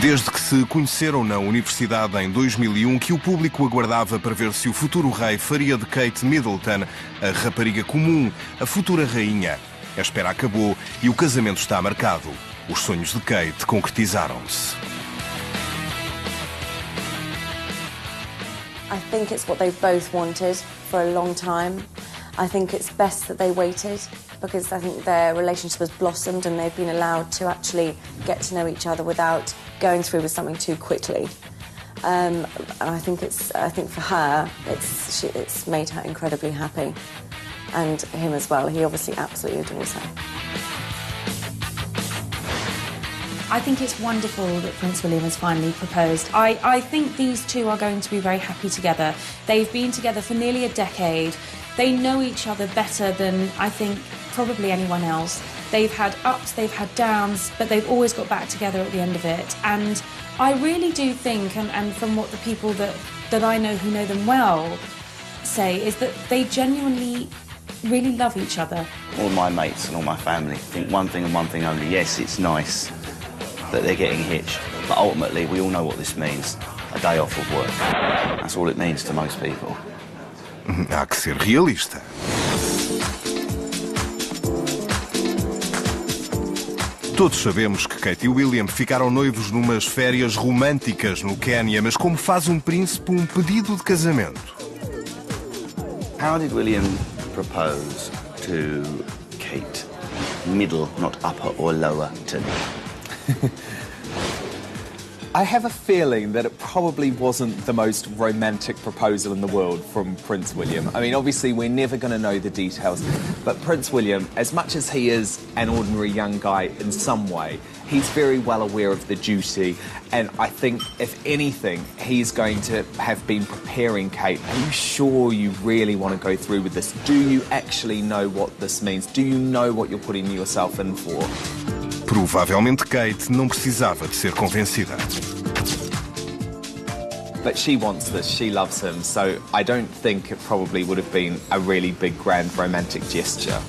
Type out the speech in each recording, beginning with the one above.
Desde que se conheceram na universidade em 2001, que o público aguardava para ver se o futuro rei faria de Kate Middleton a rapariga comum, a futura rainha. A espera acabou e o casamento está marcado. Os sonhos de Kate concretizaram-se. I think it's what they've both wanted for a long time. I think it's best that they waited because I think their relationship has blossomed and they've been allowed to actually get to know each other without going through with something too quickly. And I think for her, it's made her incredibly happy, and him as well. He obviously absolutely adores her. I think it's wonderful that Prince William has finally proposed. I think these two are going to be very happy together. They've been together for nearly a decade. They know each other better than I think probably anyone else. They've had ups, they've had downs, but they've always got back together at the end of it. And I really do think, and from what the people that I know who know them well say, is that they genuinely really love each other. All my mates and all my family think one thing and one thing only. Yes, it's nice that they're getting hitched, but ultimately we all know what this means. A day off of work. That's all it means to most people. Há que ser realista. Todos sabemos que Kate e William ficaram noivos numas férias românticas no Quénia, mas como faz um príncipe um pedido de casamento? How did William propose to Kate? Middle, not upper or lower, to me. I have a feeling that it probably wasn't the most romantic proposal in the world from Prince William. I mean, obviously, we're never going to know the details, but Prince William, as much as he is an ordinary young guy in some way, he's very well aware of the duty, and I think, if anything, he's going to have been preparing Kate. Are you sure you really want to go through with this? Do you actually know what this means? Do you know what you're putting yourself in for? Provavelmente Kate não precisava de ser convencida. But she wants this, she loves him, so I don't think it probably would have been a really big, grand, romantic gesture.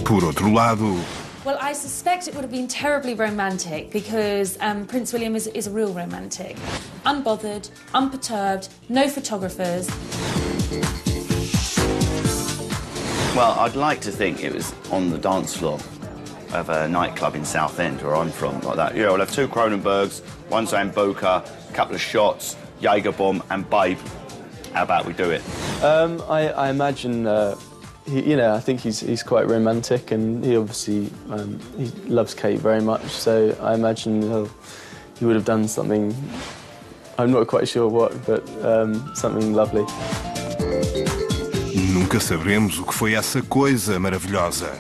Por outro lado... Well, I suspect it would have been terribly romantic because Prince William is a real romantic. Unbothered, unperturbed, no photographers. Well, I'd like to think it was on the dance floor of a nightclub in Southend, where I'm from, like that. Yeah, we'll have 2 Kronenbergs, 1 Sambuca, a couple of shots, Jaeger bomb, and Babe. How about we do it? I imagine, I think he's quite romantic, and he obviously he loves Kate very much. So I imagine he would have done something. I'm not quite sure what, but something lovely. Nunca saberemos o que foi essa coisa maravilhosa.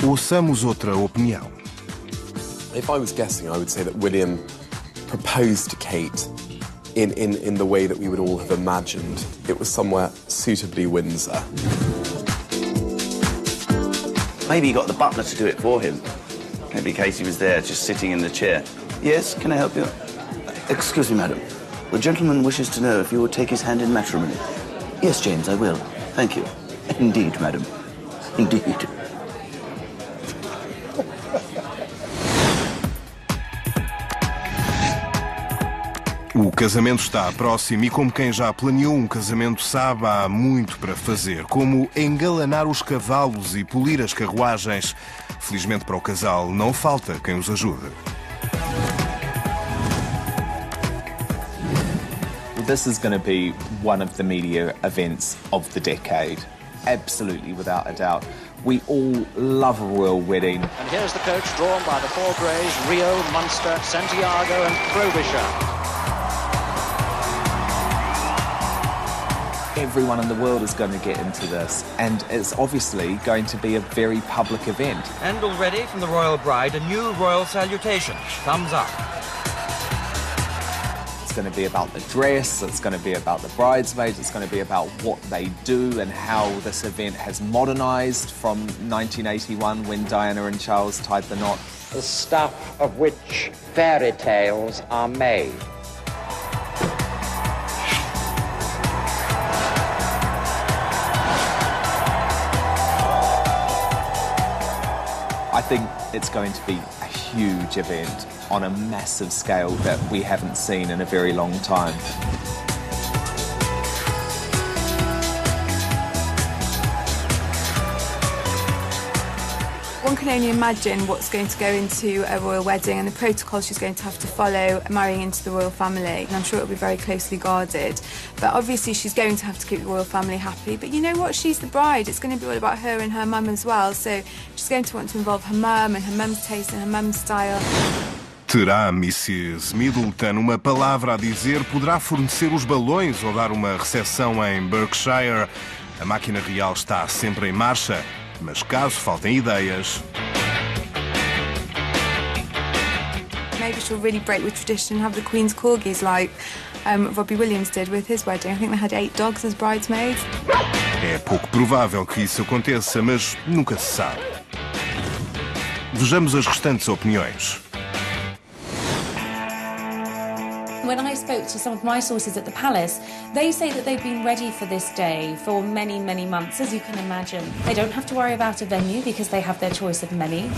Ouçamos outra opinião. If I was guessing, I would say that William proposed to Kate in the way that we would all have imagined. It was somewhere suitably Windsor. Maybe he got the butler to do it for him. Maybe Casey was there, just sitting in the chair. Yes, can I help you? Excuse me, madam. The gentleman wishes to know if you will take his hand in matrimony. Yes, James, I will. Thank you. Indeed, madam. Indeed. O casamento está próximo e, como quem já planeou um casamento sabe, há muito para fazer, como engalanar os cavalos e polir as carruagens. Felizmente para o casal, não falta quem os ajude. This is going to be one of the media events of the decade. Absolutely, without a doubt. We all love a royal wedding. And here's the coach drawn by the 4 greys, Rio, Munster, Santiago and Frobisher. Everyone in the world is going to get into this, and it's obviously going to be a very public event. And already from the royal bride, a new royal salutation. Thumbs up. It's going to be about the dress, it's going to be about the bridesmaids, it's going to be about what they do and how this event has modernised from 1981 when Diana and Charles tied the knot. The stuff of which fairy tales are made. I think it's going to be a huge event on a massive scale that we haven't seen in a very long time. One can only imagine what's going to go into a royal wedding and the protocol she's going to have to follow marrying into the royal family. And I'm sure it'll be very closely guarded. But obviously she's going to have to keep the royal family happy. But you know what? She's the bride. It's going to be all about her and her mum as well. So she's going to want to involve her mum and her mum's taste and her mum's style. Terá Mrs. Middleton uma palavra a dizer? Poderá fornecer os balões ou dar uma recepção em Berkshire? A máquina real está sempre em marcha. Mas caso faltem ideias... Maybe she'll really break with tradition and have the Queen's corgis like Robbie Williams did with his wedding. I think they had 8 dogs as bridesmaids. É pouco provável que isso aconteça, mas nunca se sabe. Vejamos as restantes opiniões. When I spoke to some of my sources at the palace, they say that they've been ready for this day for many, many months, as you can imagine. They don't have to worry about a venue because they have their choice of many.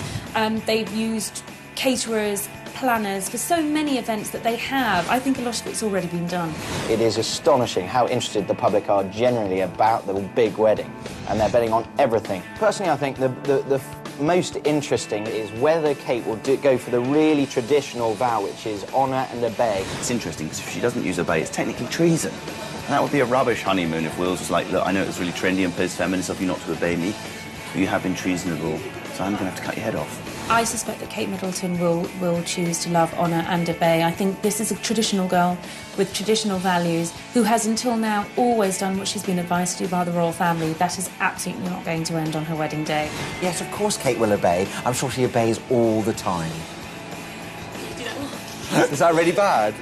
They've used caterers, planners for so many events that they have. I think a lot of it's already been done. It is astonishing how interested the public are generally about the big wedding, and they're betting on everything. Personally, I think the most interesting is whether Kate will go for the really traditional vow, which is honour and obey. It's interesting because if she doesn't use obey, it's technically treason. And that would be a rubbish honeymoon if Wills was like, look, I know it was really trendy and post-feminist of you not to obey me, but you have been treasonable, so I'm going to have to cut your head off. I suspect that Kate Middleton will choose to love, honour and obey. I think this is a traditional girl with traditional values who has until now always done what she's been advised to do by the royal family. That is absolutely not going to end on her wedding day. Yes, of course Kate will obey. I'm sure she obeys all the time. Is that really bad?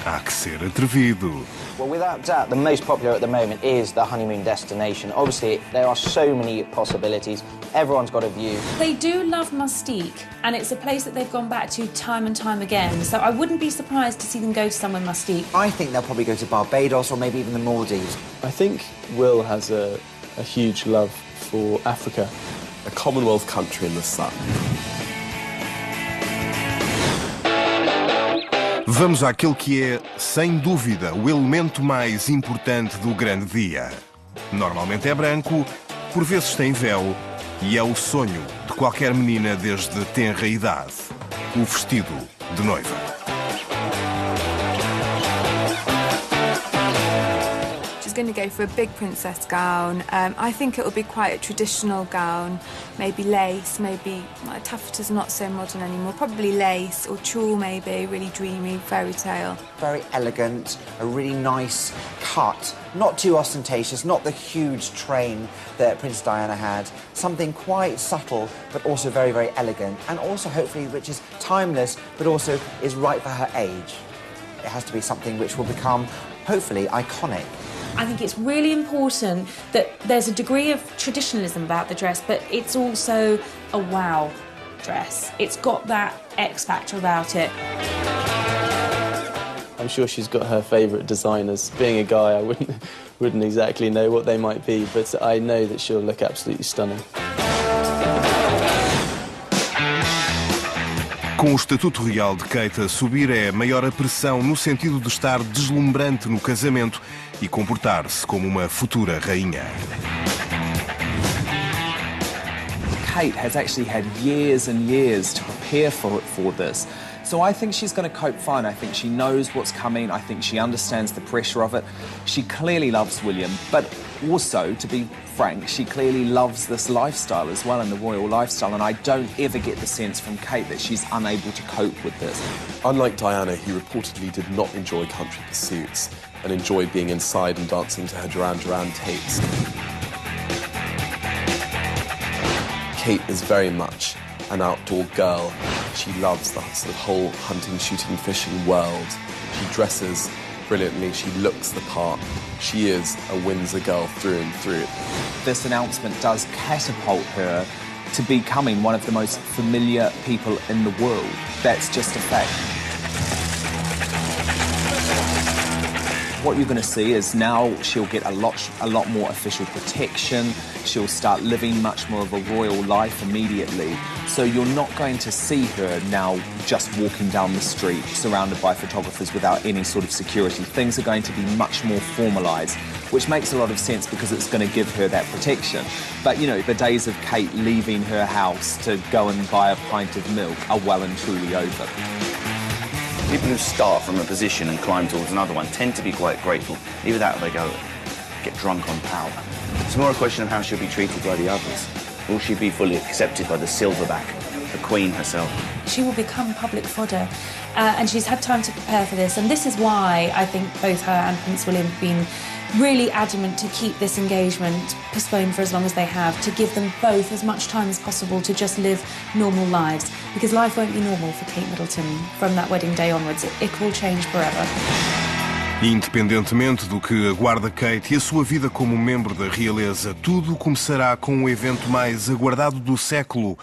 Há que ser atrevido. Well, without doubt, the most popular at the moment is the honeymoon destination. Obviously, there are so many possibilities. Everyone's got a view. They do love Mustique, and it's a place that they've gone back to time and time again. So I wouldn't be surprised to see them go to somewhere Mustique. I think they'll probably go to Barbados or maybe even the Maldives. I think Will has a huge love for Africa. A Commonwealth country in the sun. Vamos àquele que é, sem dúvida, o elemento mais importante do grande dia. Normalmente é branco, por vezes tem véu, e é o sonho de qualquer menina desde tenra idade. O vestido de noiva. She's going to go for a big princess gown. I think it will be quite a traditional gown, maybe lace, maybe taffeta's not so modern anymore, probably lace or tulle maybe, really dreamy, fairy tale. Very elegant, a really nice cut, not too ostentatious, not the huge train that Princess Diana had, something quite subtle but also very, very elegant, and also hopefully which is timeless but also is right for her age. It has to be something which will become, hopefully, iconic. I think it's really important that there's a degree of traditionalism about the dress, but it's also a wow dress. It's got that X factor about it. I'm sure she's got her favourite designers. Being a guy, I wouldn't exactly know what they might be, but I know that she'll look absolutely stunning. Com o estatuto real de Kate a subir, é maior a pressão no sentido de estar deslumbrante no casamento e comportar-se como uma futura rainha. Kate has actually had years and years to prepare for this. So I think she's going to cope fine. I think she knows what's coming. I think she understands the pressure of it. She clearly loves William, but also, to be frank, she clearly loves this lifestyle as well, and the royal lifestyle, and I don't ever get the sense from Kate that she's unable to cope with this. Unlike Diana, who reportedly did not enjoy country pursuits and enjoyed being inside and dancing to her Duran Duran tapes, Kate is very much an outdoor girl. She loves that sort of whole hunting, shooting, fishing world. She dresses brilliantly, she looks the part. She is a Windsor girl through and through. This announcement does catapult her to becoming one of the most familiar people in the world. That's just a fact. What you're going to see is now she'll get a lot more official protection. She'll start living much more of a royal life immediately. So you're not going to see her now just walking down the street surrounded by photographers without any sort of security. Things are going to be much more formalised, which makes a lot of sense because it's going to give her that protection. But, you know, the days of Kate leaving her house to go and buy a pint of milk are well and truly over. People who start from a position and climb towards another one tend to be quite grateful. Either that or they go get drunk on power. It's more a question of how she'll be treated by the others. Will she be fully accepted by the silverback, the Queen herself? She will become public fodder, and she's had time to prepare for this. And this is why I think both her and Prince William have been really adamant to keep this engagement postponed for as long as they have, to give them both as much time as possible to just live normal lives, because life won't be normal for Kate Middleton from that wedding day onwards. It will change forever. Independentemente do que aguarda Kate e a sua vida como membro da realeza, tudo começará com o evento mais aguardado do século.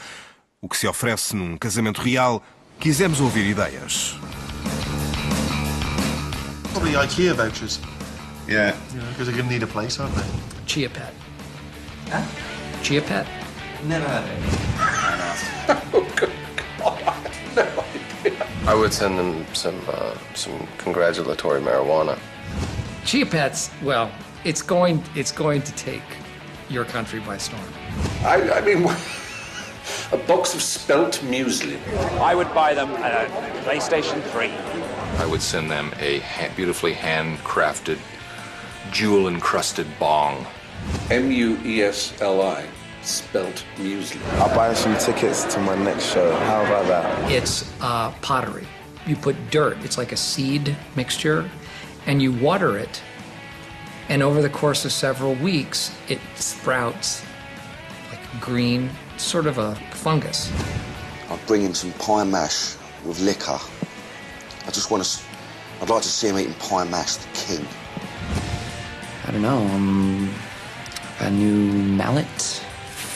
O que se oferece num casamento real. Quisemos ouvir ideias. Probably IKEA vouchers. Yeah. Because they're going to need a place, aren't they? Chia Pet. Huh? Chia Pet? Never heard of it. Oh, good God. No idea. I would send them some congratulatory marijuana. Chia Pets, well, it's going to take your country by storm. I mean, a box of spelt muesli. I would buy them a PlayStation 3. I would send them a beautifully handcrafted, jewel-encrusted bong. M-U-E-S-L-I, spelt muesli. I'll buy some tickets to my next show. How about that? It's pottery. You put dirt, it's like a seed mixture, and you water it, and over the course of several weeks, it sprouts like green, sort of a fungus. I'll bring him some pie mash with liquor. I'd like to see him eating pie mash, the king. I don't know, a new mallet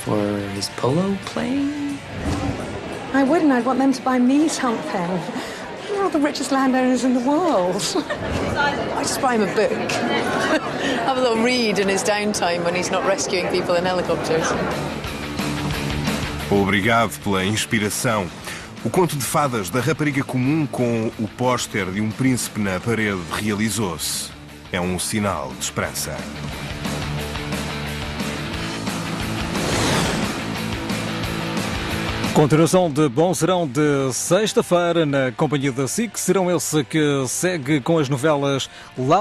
for his polo playing? I wouldn't. I'd want them to buy me something. They're all the richest landowners in the world. I just buy him a book. Have a little read in his downtime when he's not rescuing people in helicopters. Obrigado pela inspiração. O conto de fadas da rapariga comum com o póster de um príncipe na parede realizou-se. É um sinal de esperança. Continuação de Bom Serão de sexta-feira na companhia da SIC. Serão esse que segue com as novelas lá.